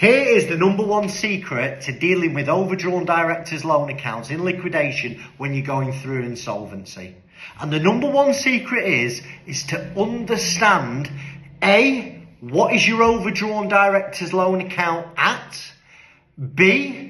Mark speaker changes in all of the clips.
Speaker 1: Here is the number one secret to dealing with overdrawn directors' loan accounts in liquidation when you're going through insolvency. And the number one secret is to understand, A, what is your overdrawn director's loan account at? B,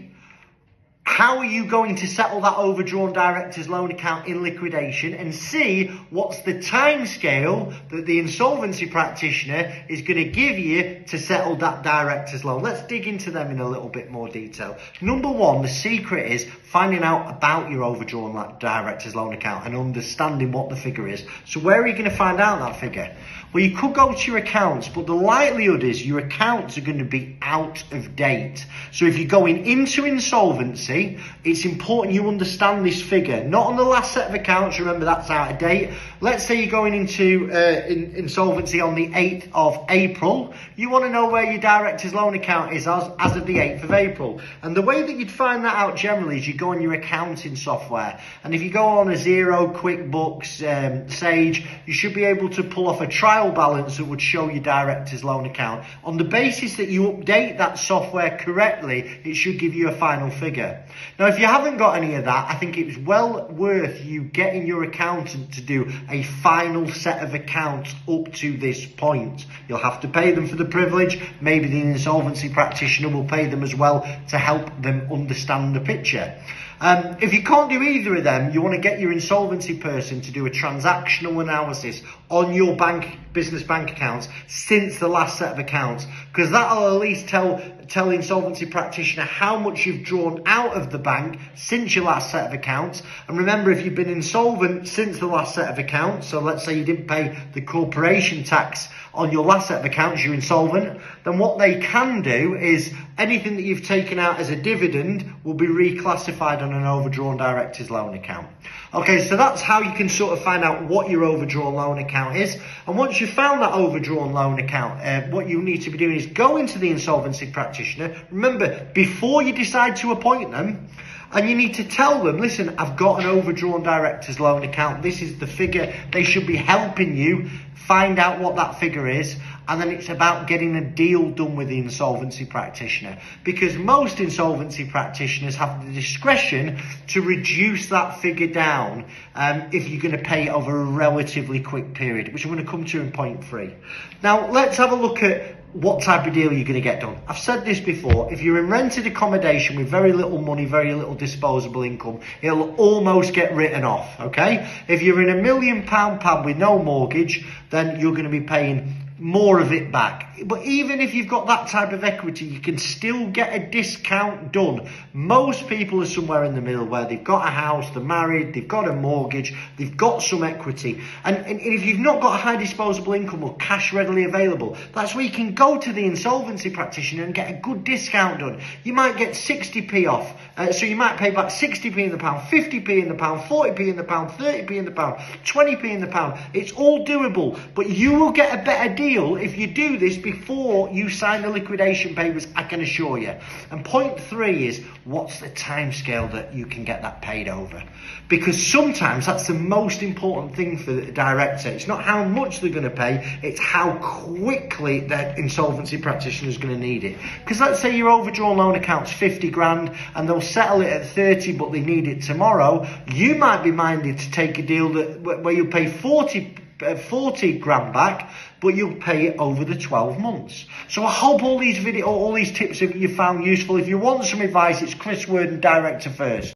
Speaker 1: how are you going to settle that overdrawn director's loan account in liquidation? And C, what's the time scale that the insolvency practitioner is going to give you to settle that director's loan? Let's dig into them in a little bit more detail. Number one, the secret is finding out about your overdrawn director's loan account and understanding what the figure is. So where are you going to find out that figure? Well, you could go to your accounts, but the likelihood is your accounts are going to be out of date. So if you're going into insolvency, it's important you understand this figure. Not on the last set of accounts, remember that's out of date. Let's say you're going into insolvency on the 8th of April. You want to know where your director's loan account is as of the 8th of April. And the way that you'd find that out generally is you go on your accounting software. And if you go on a Xero, QuickBooks, Sage, you should be able to pull off a trial balance that would show your director's loan account. On the basis that you update that software correctly, it should give you a final figure. Now, if you haven't got any of that, I think it's well worth you getting your accountant to do a final set of accounts up to this point. You'll have to pay them for the privilege. Maybe the insolvency practitioner will pay them as well to help them understand the picture. If you can't do either of them, you want to get your insolvency person to do a transactional analysis on your business bank accounts since the last set of accounts, because that'll at least tell the insolvency practitioner how much you've drawn out of the bank since your last set of accounts. And remember, if you've been insolvent since the last set of accounts, so let's say you didn't pay the corporation tax on your last set of accounts, you're insolvent, then what they can do is anything that you've taken out as a dividend will be reclassified on an overdrawn director's loan account. Okay, so that's how you can sort of find out what your overdrawn loan account is. And once you've found that overdrawn loan account, what you need to be doing is go into the insolvency practitioner. Remember, before you decide to appoint them, and you need to tell them, listen, I've got an overdrawn director's loan account. This is the figure. They should be helping you find out what that figure is. And then it's about getting a deal done with the insolvency practitioner, because most insolvency practitioners have the discretion to reduce that figure down if you're going to pay over a relatively quick period, which I'm going to come to in point 3. Now, let's have a look at what type of deal you're going to get done. I've said this before, if you're in rented accommodation with very little money, very little disposable income, it'll almost get written off, okay? If you're in £1 million pad with no mortgage, then you're going to be paying more of it back. But even if you've got that type of equity, you can still get a discount done. Most people are somewhere in the middle where they've got a house, they're married, they've got a mortgage, they've got some equity. And if you've not got a high disposable income or cash readily available, that's where you can go to the insolvency practitioner and get a good discount done. You might get 60p off. So you might pay back 60p in the pound, 50p in the pound, 40p in the pound, 30p in the pound, 20p in the pound. It's all doable, but you will get a better deal if you do this before you sign the liquidation papers, I can assure you. And point 3 is, what's the time scale that you can get that paid over? Because sometimes that's the most important thing for the director. It's not how much they're going to pay, it's how quickly that insolvency practitioner is going to need it. Because let's say your overdrawn loan account's 50 grand and they'll settle it at 30, but they need it tomorrow. You might be minded to take a deal where you'll pay 40 grand back, but you'll pay it over the 12 months. So I hope all these tips you found useful. If you want some advice, it's Chris Worden, Director First.